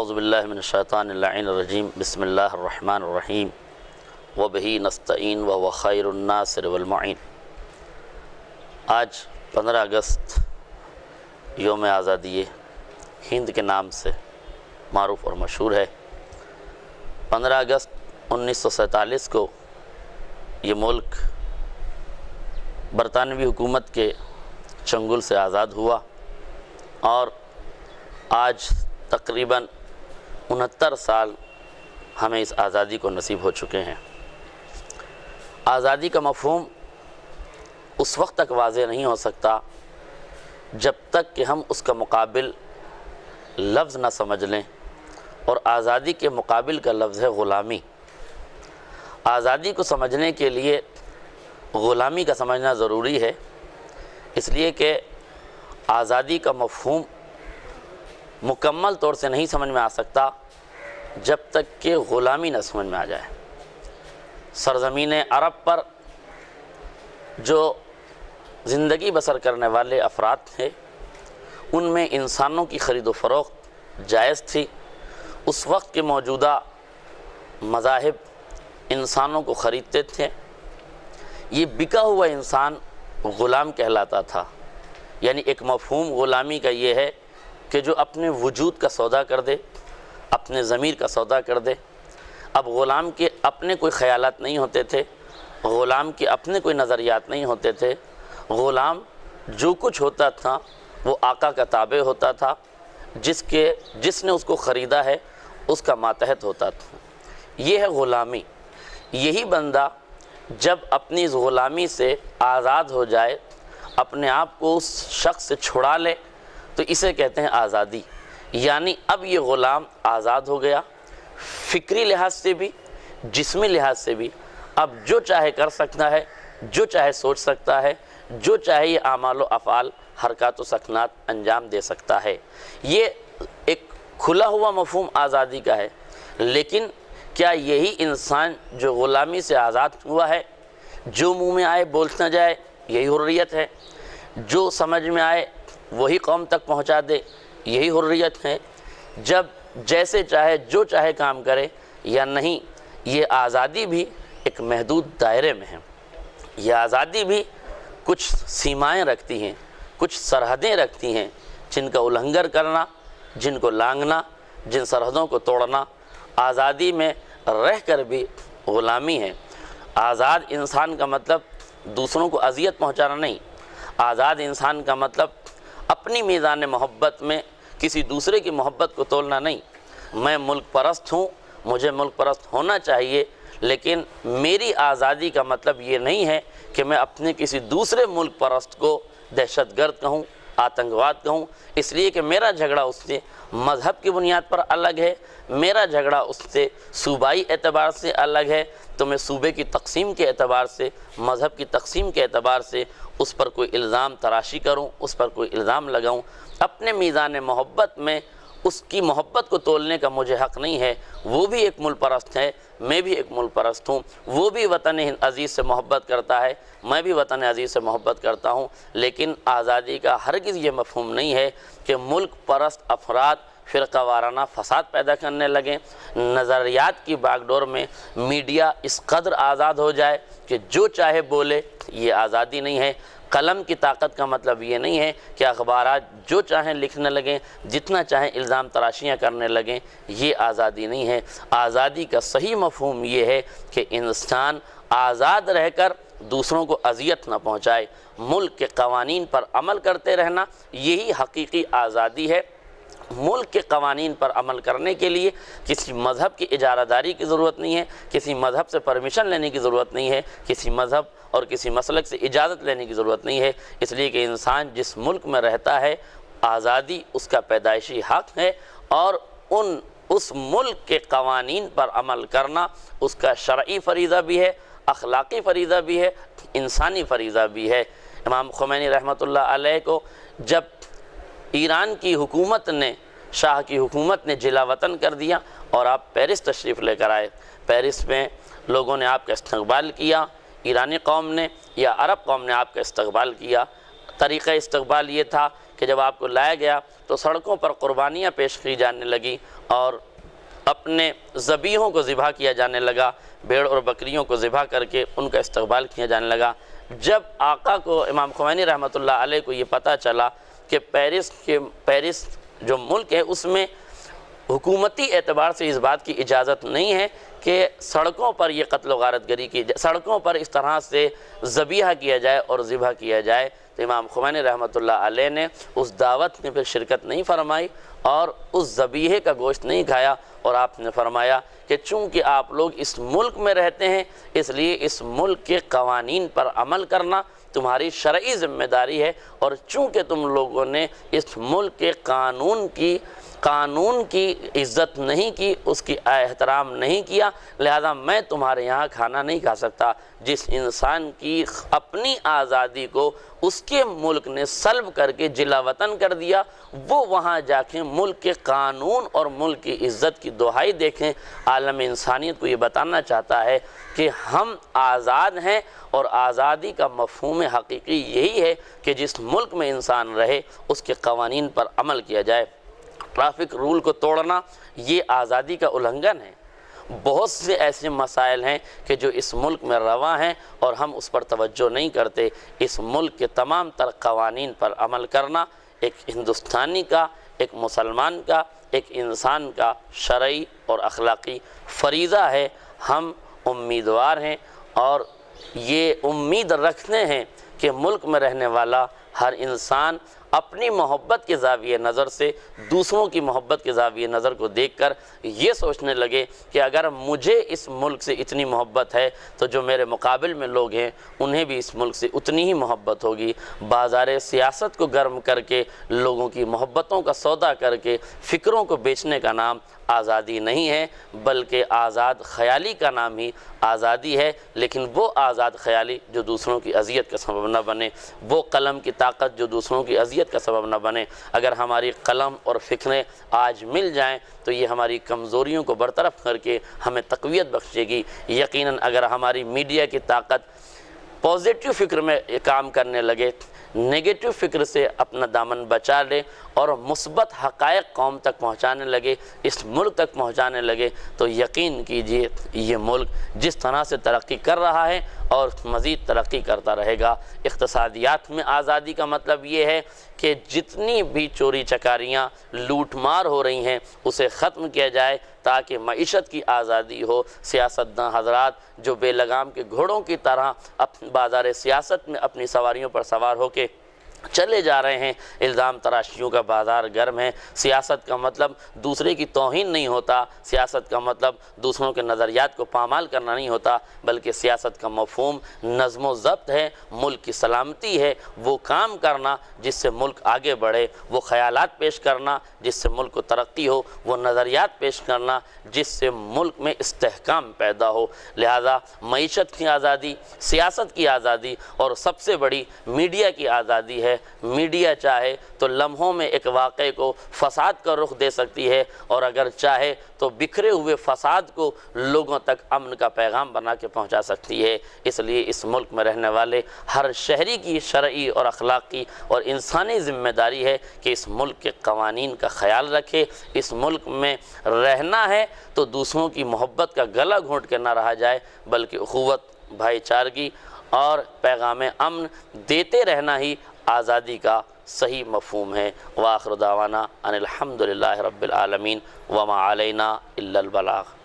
اعوذ باللہ من الشیطان اللعین الرجیم بسم اللہ الرحمن الرحیم وبہ نستعین وهو خیر الناصر والمعین۔ آج 15 اگست یوم آزادی ہند کے نام سے معروف اور مشہور ہے۔ 15 اگست 1947 کو یہ ملک برطانوی حکومت کے چنگل سے آزاد ہوا اور آج تقریباً 69 سال ہمیں اس آزادی کو نصیب ہو چکے ہیں۔ آزادی کا مفہوم اس وقت تک واضح نہیں ہو سکتا جب تک کہ ہم اس کا مقابل لفظ نہ سمجھ لیں، اور آزادی کے مقابل کا لفظ ہے غلامی۔ آزادی کو سمجھنے کے لیے غلامی کا سمجھنا ضروری ہے، اس لیے کہ آزادی کا مفہوم مکمل طور سے نہیں سمجھ میں آ سکتا جب تک کہ غلامی نہ سمجھ میں آ جائے۔ سرزمین عرب پر جو زندگی بسر کرنے والے افراد تھے، ان میں انسانوں کی خرید و فروخت جائز تھی۔ اس وقت کے موجودہ مذاہب انسانوں کو خریدتے تھے۔ یہ بکا ہوا انسان غلام کہلاتا تھا، یعنی ایک مفہوم غلامی کا یہ ہے کہ جو اپنے وجود کا سودا کر دے، اپنے ضمیر کا سودا کر دے۔ اب غلام کے اپنے کوئی خیالات نہیں ہوتے تھے، غلام کے اپنے کوئی نظریات نہیں ہوتے تھے۔ غلام جو کچھ ہوتا تھا وہ آقا کا تابع ہوتا تھا، جس نے اس کو خریدا ہے اس کا ماتحت ہوتا تھا۔ یہ ہے غلامی۔ یہی بندہ جب اپنی اس غلامی سے آزاد ہو جائے، اپنے آپ کو اس شخص سے چھڑا لے، تو اسے کہتے ہیں آزادی۔ یعنی اب یہ غلام آزاد ہو گیا، فکری لحاظ سے بھی، جسمی لحاظ سے بھی۔ اب جو چاہے کر سکتا ہے، جو چاہے سوچ سکتا ہے، جو چاہے یہ اعمال و افعال، حرکات و سکنات انجام دے سکتا ہے۔ یہ ایک کھلا ہوا مفہوم آزادی کا ہے۔ لیکن کیا یہی انسان جو غلامی سے آزاد ہوا ہے، جو منہ میں آئے بولتا جائے، یہی حریت ہے؟ جو سمجھ میں آئے وہی قوم تک پہنچا دے، یہی حریت ہے؟ جب جیسے چاہے جو چاہے کام کرے یا نہیں؟ یہ آزادی بھی ایک محدود دائرے میں ہے۔ یہ آزادی بھی کچھ سیمائیں رکھتی ہیں، کچھ سرحدیں رکھتی ہیں، جن کا النگر کرنا، جن کو لانگھنا، جن سرحدوں کو توڑنا آزادی میں رہ کر بھی غلامی ہے۔ آزاد انسان کا مطلب دوسروں کو اذیت پہنچانا نہیں۔ آزاد انسان کا مطلب اپنی میزان محبت میں کسی دوسرے کی محبت کو تولنا نہیں۔ میں ملک پرست ہوں، مجھے ملک پرست ہونا چاہیے، لیکن میری آزادی کا مطلب یہ نہیں ہے کہ میں اپنے کسی دوسرے ملک پرست کو دہشت گرد کہوں، آتنکواد کہوں، اس لیے کہ میرا جھگڑا اس سے مذہب کی بنیاد پر الگ ہے، میرا جھگڑا اس سے صوبائی اعتبار سے الگ ہے، تو میں صوبے کی تقسیم کے اعتبار سے، مذہب کی تقسیم کے اعتبار سے اس پر کوئی الزام تراشی کروں، اس پر کوئی الزام لگاؤں۔ اپنے میزان محبت میں اس کی محبت کو تولنے کا مجھے حق نہیں ہے۔ وہ بھی ایک ملک پرست ہے، میں بھی ایک ملک پرست ہوں۔ وہ بھی وطن عزیز سے محبت کرتا ہے، میں بھی وطن عزیز سے محبت کرتا ہوں۔ لیکن آزادی کا ہرگز یہ مفہوم نہیں ہے کہ ملک پرست افراد فرقہ وارانہ فساد پیدا کرنے لگیں، نظریات کی باغ ڈور میں میڈیا اس قدر آزاد ہو جائے کہ جو چاہے بولے۔ یہ آزادی نہیں ہے۔ قلم کی طاقت کا مطلب یہ نہیں ہے کہ اخبارات جو چاہیں لکھنے لگیں، جتنا چاہیں الزام تراشیاں کرنے لگیں۔ یہ آزادی نہیں ہے۔ آزادی کا صحیح مفہوم یہ ہے کہ انسان آزاد رہ کر دوسروں کو اذیت نہ پہنچائے، ملک کے قوانین پر عمل کرتے رہنا، یہی حقیقی آزادی ہے۔ ملک کے قوانین پر عمل کرنے کے لیے کسی مذہب کی اجارہ داری کی ضرورت نہیں ہے، کسی مذہب سے پرمیشن لینے کی ضرورت نہیں ہے، کسی مذہب اور کسی مسلک سے اجازت لینے کی ضرورت نہیں ہے، اس لیے کہ انسان جس ملک میں رہتا ہے، آزادی اس کا پیدائشی حق ہے، اور اس ملک کے قوانین پر عمل کرنا اس کا شرعی فریضہ بھی ہے، اخلاقی فریضہ بھی ہے، انسانی فریضہ بھی ہے۔ امام خمینی رحمۃ اللہ علیہ کو جب ایران کی حکومت نے، شاہ کی حکومت نے جلا وطن کر دیا اور آپ پیرس تشریف لے کر آئے، پیرس میں لوگوں نے آپ کا استقبال کیا، ایرانی قوم نے یا عرب قوم نے آپ کا استقبال کیا، طریقہ استقبال یہ تھا کہ جب آپ کو لایا گیا تو سڑکوں پر قربانیاں پیش کی جانے لگی اور اپنے ذبیحوں کو ذبح کیا جانے لگا، بھیڑ اور بکریوں کو ذبح کر کے ان کا استقبال کیا جانے لگا۔ جب آقا کو، امام خمینی رحمۃ اللہ علیہ کو یہ پتہ چلا کہ پیرس جو ملک ہے اس میں حکومتی اعتبار سے اس بات کی اجازت نہیں ہے کہ سڑکوں پر یہ قتل و غارت گری کی جائے، سڑکوں پر اس طرح سے ذبیحہ کیا جائے اور ذبح کیا جائے، تو امام خمینی رحمۃ اللہ علیہ نے اس دعوت میں پھر شرکت نہیں فرمائی اور اس ذبیحے کا گوشت نہیں کھایا، اور آپ نے فرمایا کہ چونکہ آپ لوگ اس ملک میں رہتے ہیں اس لیے اس ملک کے قوانین پر عمل کرنا تمہاری شرعی ذمہ داری ہے، اور چونکہ تم لوگوں نے اس ملک کے قانون کی عزت نہیں کی، اس کی احترام نہیں کیا، لہذا میں تمہارے یہاں کھانا نہیں کھا سکتا۔ جس انسان کی اپنی آزادی کو اس کے ملک نے سلب کر کے جلا وطن کر دیا، وہ وہاں جا کے ملک کے قانون اور ملک کی عزت کی دہائی دیکھیں۔ عالم انسانیت کو یہ بتانا چاہتا ہے کہ ہم آزاد ہیں، اور آزادی کا مفہوم حقیقی یہی ہے کہ جس ملک میں انسان رہے اس کے قوانین پر عمل کیا جائے۔ ٹریفک رول کو توڑنا یہ آزادی کا النگھن ہے۔ بہت سے ایسے مسائل ہیں کہ جو اس ملک میں رواں ہیں اور ہم اس پر توجہ نہیں کرتے۔ اس ملک کے تمام تر قوانین پر عمل کرنا ایک ہندوستانی کا، ایک مسلمان کا، ایک انسان کا شرعی اور اخلاقی فریضہ ہے۔ ہم امیدوار ہیں اور یہ امید رکھتے ہیں کہ ملک میں رہنے والا ہر انسان اپنی محبت کے زاویہ نظر سے دوسروں کی محبت کے زاویہ نظر کو دیکھ کر یہ سوچنے لگے کہ اگر مجھے اس ملک سے اتنی محبت ہے تو جو میرے مقابل میں لوگ ہیں انہیں بھی اس ملک سے اتنی ہی محبت ہوگی۔ بازار سیاست کو گرم کر کے، لوگوں کی محبتوں کا سودا کر کے فکروں کو بیچنے کا نام آزادی نہیں ہے، بلکہ آزاد خیالی کا نام ہی آزادی ہے۔ لیکن وہ آزاد خیالی جو دوسروں کی اذیت کا سبب نہ بنے، وہ قلم کی طاقت جو دوسروں کی اذیت کا سبب نہ بنے۔ اگر ہماری قلم اور فکریں آج مل جائیں تو یہ ہماری کمزوریوں کو برطرف کر کے ہمیں تقویت بخشے گی۔ یقیناً اگر ہماری میڈیا کی طاقت پازیٹیو فکر میں کام کرنے لگے، نیگیٹو فکر سے اپنا دامن بچا لے اور مثبت حقائق قوم تک پہنچانے لگے، اس ملک تک پہنچانے لگے، تو یقین کیجئے یہ ملک جس طرح سے ترقی کر رہا ہے اور مزید ترقی کرتا رہے گا۔ اقتصادیات میں آزادی کا مطلب یہ ہے کہ جتنی بھی چوری چکاریاں، لوٹ مار ہو رہی ہیں اسے ختم کیا جائے تاکہ معیشت کی آزادی ہو۔ سیاستداں حضرات جو بے لگام کے گھوڑوں کی طرح بازار سیاست میں اپنی سواریوں پر سوار ہو کے چلے جا رہے ہیں، الزام تراشیوں کا بازار گرم ہے۔ سیاست کا مطلب دوسرے کی توہین نہیں ہوتا، سیاست کا مطلب دوسروں کے نظریات کو پامال کرنا نہیں ہوتا، بلکہ سیاست کا مفہوم نظم و ضبط ہے، ملک کی سلامتی ہے، وہ کام کرنا جس سے ملک آگے بڑھے، وہ خیالات پیش کرنا جس سے ملک کو ترقی ہو، وہ نظریات پیش کرنا جس سے ملک میں استحکام پیدا ہو۔ لہذا معیشت کی آزادی، سیاست کی آزادی اور سب سے بڑی میڈیا کی آزادی ہے۔ میڈیا چاہے تو لمحوں میں ایک واقعے کو فساد کا رخ دے سکتی ہے، اور اگر چاہے تو بکھرے ہوئے فساد کو لوگوں تک امن کا پیغام بنا کے پہنچا سکتی ہے۔ اس لیے اس ملک میں رہنے والے ہر شہری کی شرعی اور اخلاقی اور انسانی ذمہ داری ہے کہ اس ملک کے قوانین کا خیال رکھے۔ اس ملک میں رہنا ہے تو دوسروں کی محبت کا گلا گھونٹ کے نہ رہا جائے، بلکہ اخوت، بھائی چارگی اور پیغام امن دیتے رہنا ہی آزادی کا صحیح مفہوم ہے۔ وآخر دعوانا ان الحمدللہ رب العالمین وما علینا الا البلاغ۔